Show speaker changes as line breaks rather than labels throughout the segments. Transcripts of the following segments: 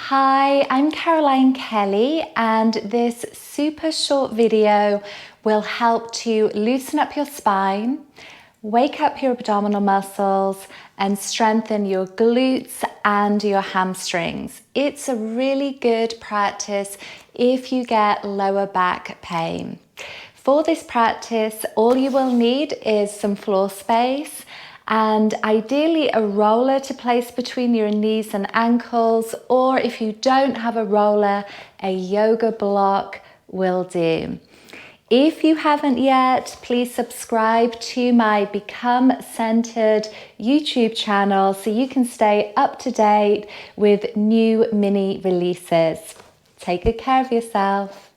Hi, I'm Caroline Kelly, and this super short video will help to loosen up your spine, wake up your abdominal muscles, and strengthen your glutes and your hamstrings. It's a really good practice if you get lower back pain. For this practice, all you will need is some floor space and ideally a roller to place between your knees and ankles, or if you don't have a roller, a yoga block will do. If you haven't yet, please subscribe to my Become Centered YouTube channel so you can stay up to date with new mini releases. Take good care of yourself.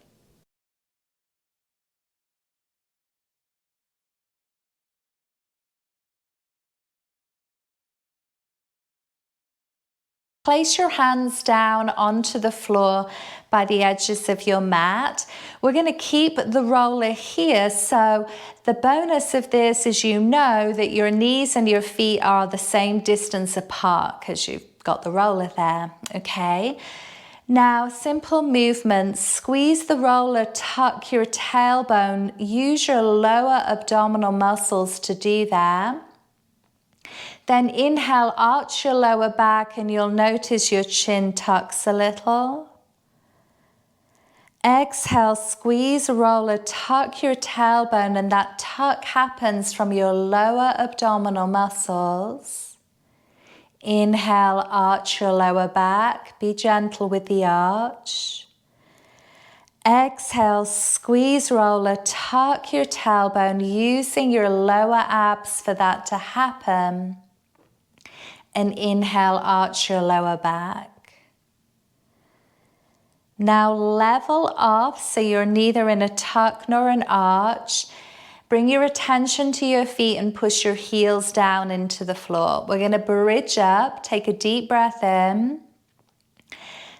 Place your hands down onto the floor by the edges of your mat. We're going to keep the roller here, so the bonus of this is you know that your knees and your feet are the same distance apart because you've got the roller there, okay? Now, simple movements. Squeeze the roller, tuck your tailbone, use your lower abdominal muscles to do that. Then inhale, arch your lower back, and you'll notice your chin tucks a little. Exhale, squeeze, roller, tuck your tailbone, and that tuck happens from your lower abdominal muscles. Inhale, arch your lower back. Be gentle with the arch. Exhale, squeeze, roller, tuck your tailbone, using your lower abs for that to happen. And inhale, arch your lower back. Now level off so you're neither in a tuck nor an arch. Bring your attention to your feet and push your heels down into the floor. We're going to bridge up. Take a deep breath in.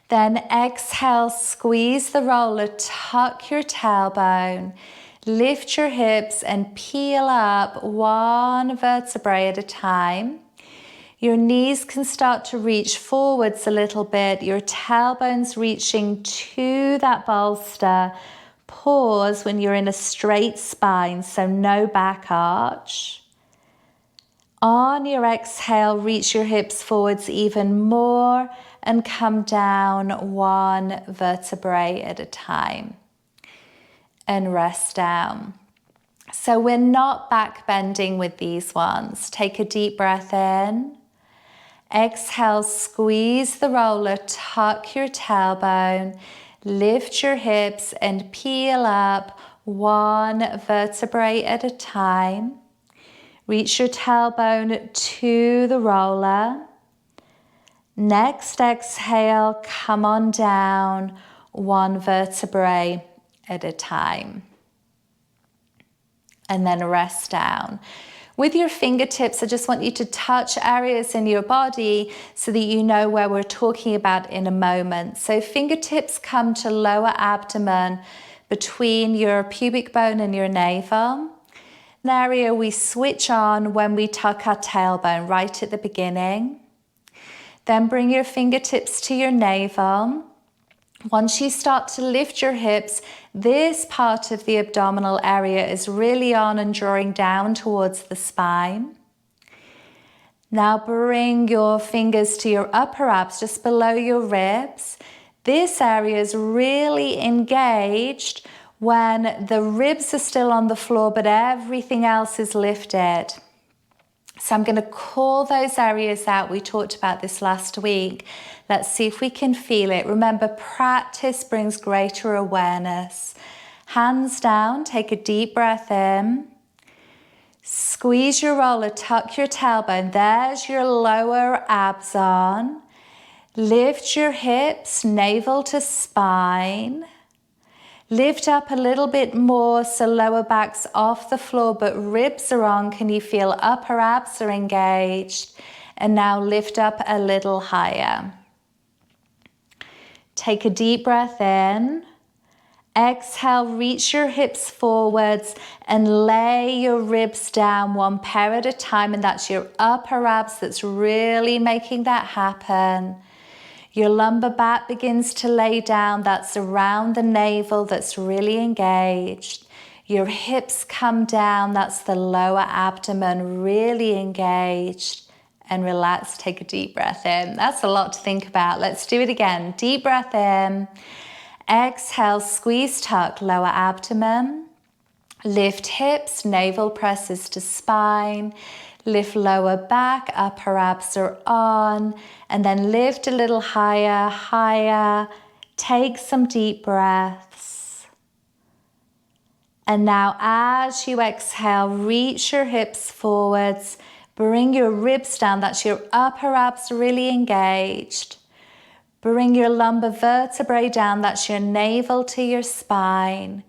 Then exhale, squeeze the roller, tuck your tailbone, lift your hips and peel up one vertebrae at a time. Your knees can start to reach forwards a little bit. Your tailbone's reaching to that bolster. Pause when you're in a straight spine, so no back arch. On your exhale, reach your hips forwards even more and come down one vertebrae at a time. And rest down. So we're not back bending with these ones. Take a deep breath in. Exhale, squeeze the roller, tuck your tailbone, lift your hips and peel up one vertebrae at a time. Reach your tailbone to the roller. Next exhale, come on down one vertebrae at a time. And then rest down. With your fingertips, I just want you to touch areas in your body so that you know where we're talking about in a moment. So fingertips come to lower abdomen between your pubic bone and your navel. An area we switch on when we tuck our tailbone right at the beginning. Then bring your fingertips to your navel. Once you start to lift your hips, this part of the abdominal area is really on and drawing down towards the spine. Now bring your fingers to your upper abs, just below your ribs. This area is really engaged when the ribs are still on the floor, but everything else is lifted. So I'm going to call those areas out. We talked about this last week. Let's see if we can feel it. Remember, practice brings greater awareness. Hands down, take a deep breath in. Squeeze your roller, tuck your tailbone. There's your lower abs on. Lift your hips, navel to spine. Lift up a little bit more so lower back's off the floor, but ribs are on. Can you feel upper abs are engaged? And now lift up a little higher. Take a deep breath in. Exhale, reach your hips forwards and lay your ribs down one pair at a time. And that's your upper abs that's really making that happen. Your lumbar back begins to lay down. That's around the navel that's really engaged. Your hips come down. That's the lower abdomen really engaged. And relax, take a deep breath in. That's a lot to think about. Let's do it again. Deep breath in. Exhale, squeeze, tuck, lower abdomen. Lift hips, navel presses to spine. Lift lower back, upper abs are on. And then lift a little higher, higher. Take some deep breaths. And now as you exhale, reach your hips forwards. Bring your ribs down. That's your upper abs really engaged. Bring your lumbar vertebrae down. That's your navel to your spine.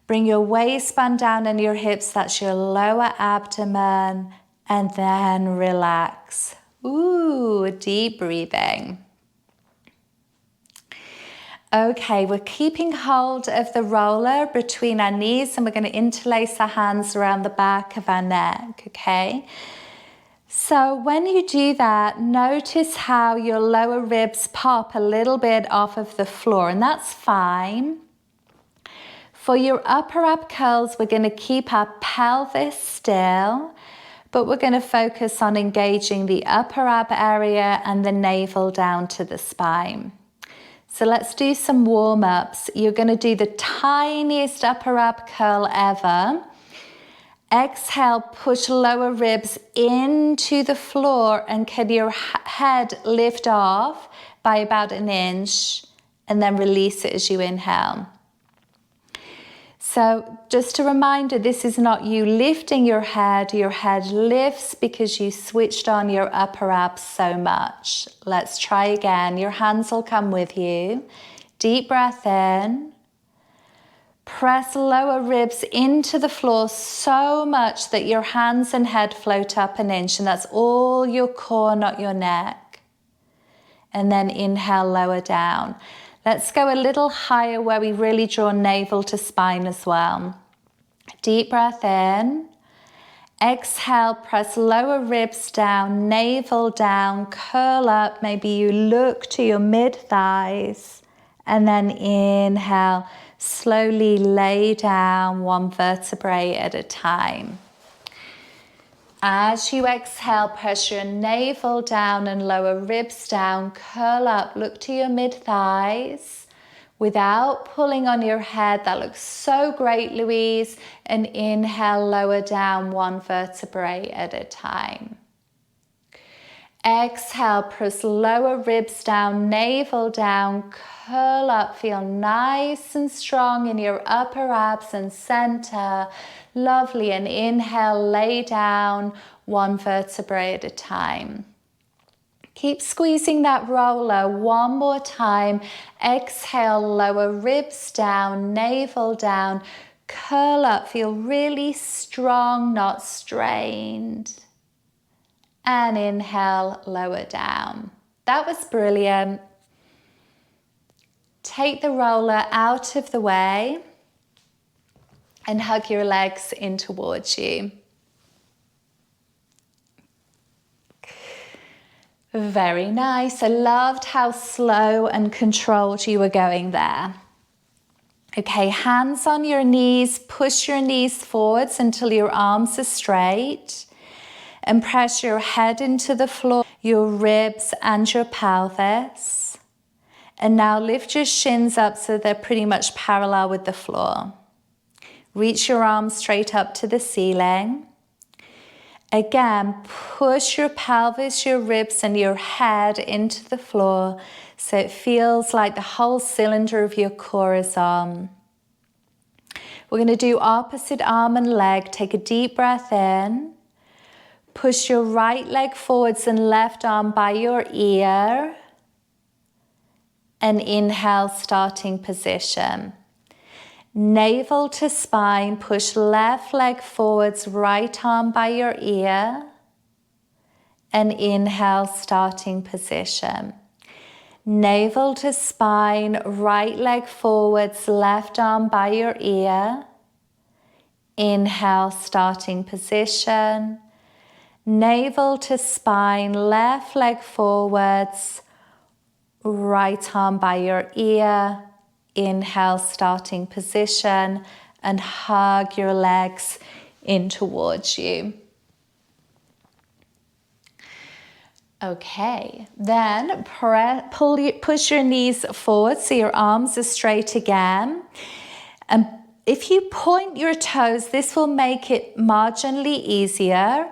Bring your waistband down and your hips. That's your lower abdomen. And then relax. Ooh, deep breathing. Okay, we're keeping hold of the roller between our knees and we're going to interlace our hands around the back of our neck, okay? So when you do that, notice how your lower ribs pop a little bit off of the floor, and that's fine. For your upper ab curls, we're going to keep our pelvis still, but we're going to focus on engaging the upper ab area and the navel down to the spine. So let's do some warm-ups. You're going to do the tiniest upper ab curl ever. Exhale, push lower ribs into the floor and can your head lift off by about an inch and then release it as you inhale. So just a reminder, this is not you lifting your head lifts because you switched on your upper abs so much. Let's try again. Your hands will come with you. Deep breath in. Press lower ribs into the floor so much that your hands and head float up an inch, and that's all your core, not your neck. And then inhale, lower down. Let's go a little higher where we really draw navel to spine as well. Deep breath in. Exhale, press lower ribs down, navel down, curl up. Maybe you look to your mid-thighs. And then inhale, slowly lay down one vertebrae at a time. As you exhale, press your navel down and lower ribs down, curl up, look to your mid-thighs without pulling on your head. That looks so great, Louise. And inhale, lower down one vertebrae at a time. Exhale, press lower ribs down, navel down, curl up, feel nice and strong in your upper abs and center. Lovely, and inhale, lay down one vertebrae at a time. Keep squeezing that roller one more time. Exhale, lower ribs down, navel down, curl up, feel really strong, not strained. And inhale, lower down. That was brilliant. Take the roller out of the way and hug your legs in towards you. Very nice. I loved how slow and controlled you were going there. Okay, hands on your knees. Push your knees forwards until your arms are straight. And press your head into the floor, your ribs and your pelvis. And now lift your shins up so they're pretty much parallel with the floor. Reach your arms straight up to the ceiling. Again, push your pelvis, your ribs and your head into the floor so it feels like the whole cylinder of your core is on. We're going to do opposite arm and leg. Take a deep breath in. Push your right leg forwards and left arm by your ear. And inhale, starting position. Navel to spine, push left leg forwards, right arm by your ear. And inhale, starting position. Navel to spine, right leg forwards, left arm by your ear. Inhale, starting position. Navel to spine, left leg forwards, Right arm by your ear. Inhale, starting position, and hug your legs in towards you. Okay, then push your knees forward so your arms are straight again. And if you point your toes, this will make it marginally easier.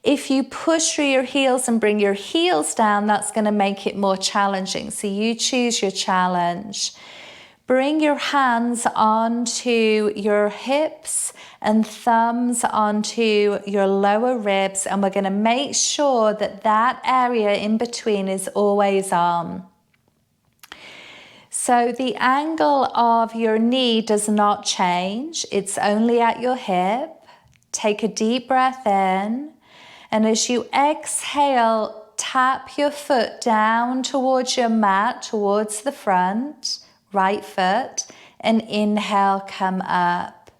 If you push through your heels and bring your heels down, that's going to make it more challenging. So you choose your challenge. Bring your hands onto your hips and thumbs onto your lower ribs, and we're going to make sure that that area in between is always on. So the angle of your knee does not change. It's only at your hip. Take a deep breath in, and as you exhale, tap your foot down towards your mat, towards the front. Right foot, and inhale, come up.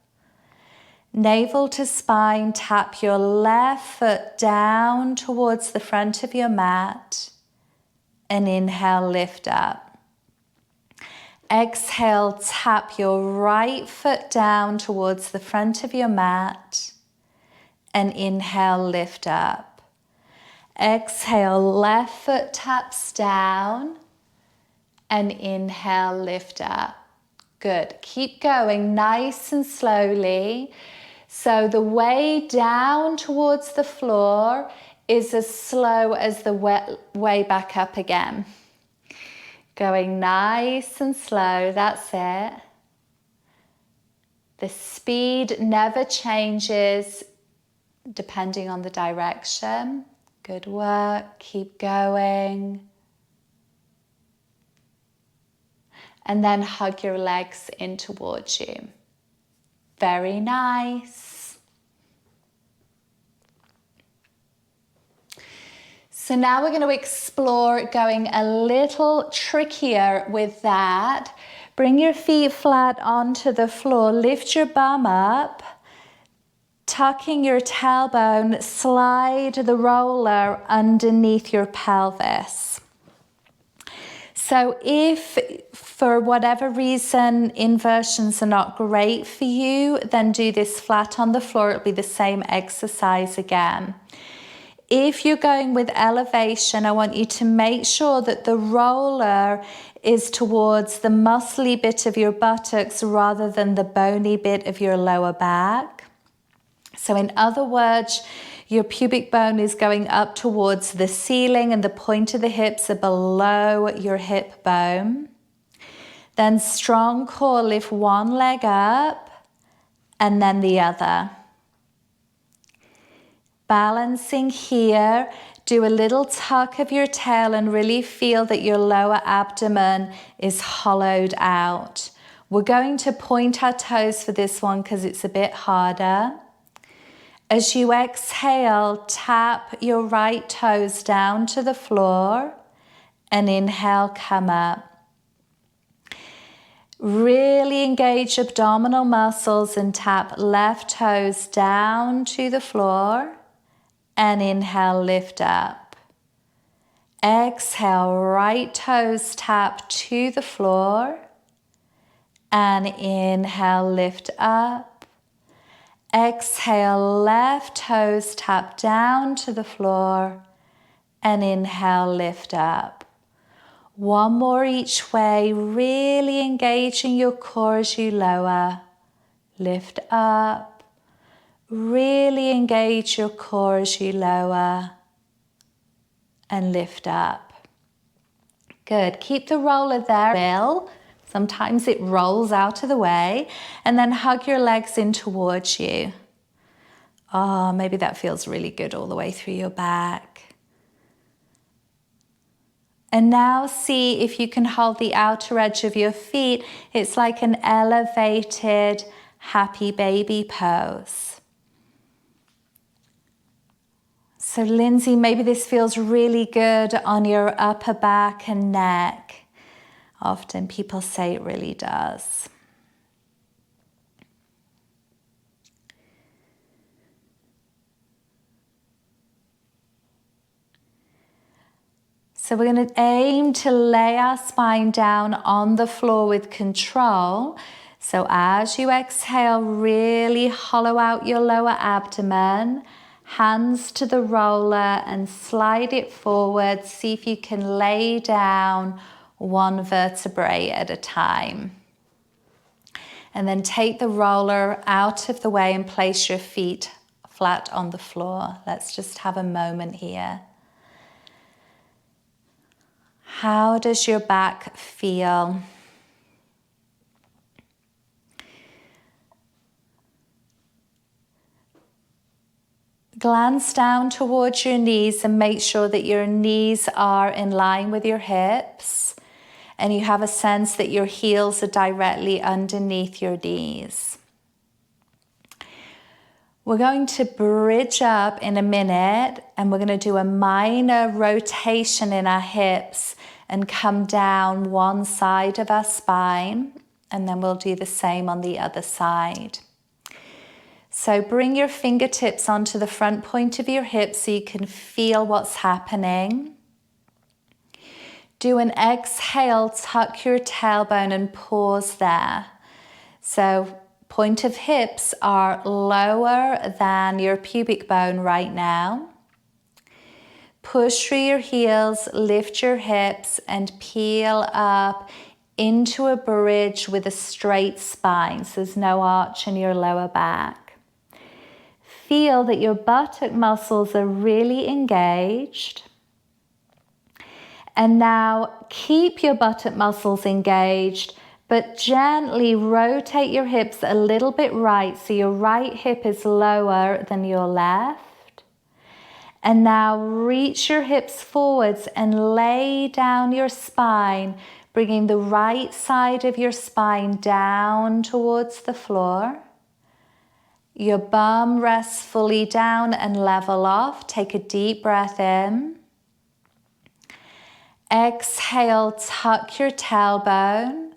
Navel to spine, tap your left foot down towards the front of your mat, and inhale, lift up. Exhale, tap your right foot down towards the front of your mat, and inhale, lift up. Exhale, left foot taps down, and inhale, lift up. Good. Keep going nice and slowly. So the way down towards the floor is as slow as the way back up again. Going nice and slow, that's it. The speed never changes depending on the direction. Good work. Keep going. And then hug your legs in towards you. Very nice. So now we're going to explore going a little trickier with that. Bring your feet flat onto the floor. Lift your bum up. Tucking your tailbone, slide the roller underneath your pelvis. So if for whatever reason inversions are not great for you, then do this flat on the floor. It'll be the same exercise again. If you're going with elevation, I want you to make sure that the roller is towards the muscly bit of your buttocks rather than the bony bit of your lower back. So in other words, your pubic bone is going up towards the ceiling and the point of the hips are below your hip bone. Then strong core, lift one leg up and then the other. Balancing here, do a little tuck of your tail and really feel that your lower abdomen is hollowed out. We're going to point our toes for this one because it's a bit harder. As you exhale, tap your right toes down to the floor and inhale, come up. Really engage abdominal muscles and tap left toes down to the floor and inhale, lift up. Exhale, right toes tap to the floor and inhale, lift up. Exhale, left toes tap down to the floor and inhale, lift up. One more each way, really engaging your core as you lower. Lift up. Really engage your core as you lower and lift up. Good. Keep the roller there. Sometimes it rolls out of the way, and then hug your legs in towards you. Oh, maybe that feels really good all the way through your back. And now see if you can hold the outer edge of your feet. It's like an elevated happy baby pose. So Lindsay, maybe this feels really good on your upper back and neck. Often people say it really does. So we're going to aim to lay our spine down on the floor with control. So as you exhale, really hollow out your lower abdomen, hands to the roller and slide it forward. See if you can lay down one vertebrae at a time. And then take the roller out of the way and place your feet flat on the floor. Let's just have a moment here. How does your back feel? Glance down towards your knees and make sure that your knees are in line with your hips and you have a sense that your heels are directly underneath your knees. We're going to bridge up in a minute and we're going to do a minor rotation in our hips and come down one side of our spine, and then we'll do the same on the other side. So bring your fingertips onto the front point of your hips so you can feel what's happening. Do an exhale, tuck your tailbone and pause there. So point of hips are lower than your pubic bone right now. Push through your heels, lift your hips and peel up into a bridge with a straight spine. So there's no arch in your lower back. Feel that your buttock muscles are really engaged. And now keep your buttock muscles engaged, but gently rotate your hips a little bit right so your right hip is lower than your left. And now reach your hips forwards and lay down your spine, bringing the right side of your spine down towards the floor. Your bum rests fully down and level off. Take a deep breath in. Exhale, tuck your tailbone.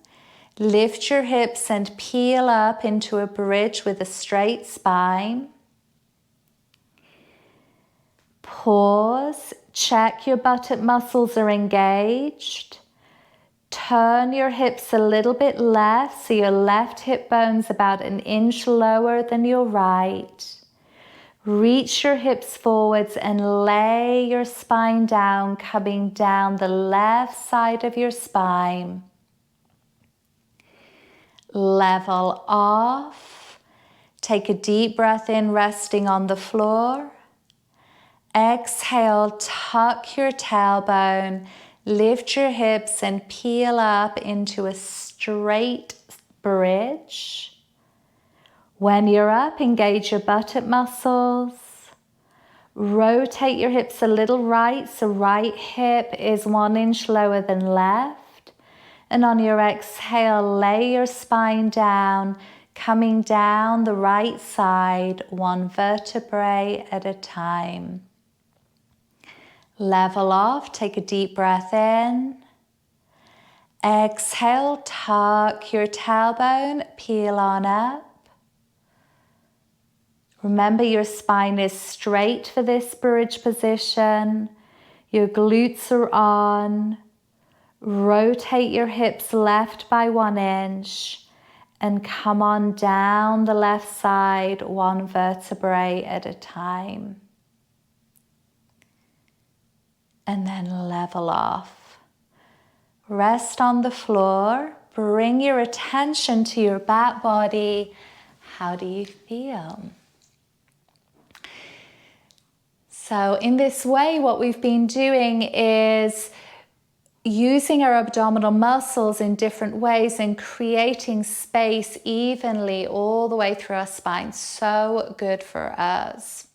Lift your hips and peel up into a bridge with a straight spine. Pause, check your buttock muscles are engaged. Turn your hips a little bit left so your left hip bone's about an inch lower than your right. Reach your hips forwards and lay your spine down, coming down the left side of your spine. Level off. Take a deep breath in, resting on the floor. Exhale, tuck your tailbone, lift your hips and peel up into a straight bridge. When you're up, engage your buttock muscles. Rotate your hips a little right, so right hip is 1 inch lower than left. And on your exhale, lay your spine down, coming down the right side, one vertebrae at a time. Level off, take a deep breath in. Exhale, tuck your tailbone, peel on up. Remember your spine is straight for this bridge position. Your glutes are on. Rotate your hips left by 1 inch and come on down the left side, one vertebrae at a time. And then level off. Rest on the floor. Bring your attention to your back body. How do you feel? So in this way, what we've been doing is using our abdominal muscles in different ways and creating space evenly all the way through our spine. So good for us.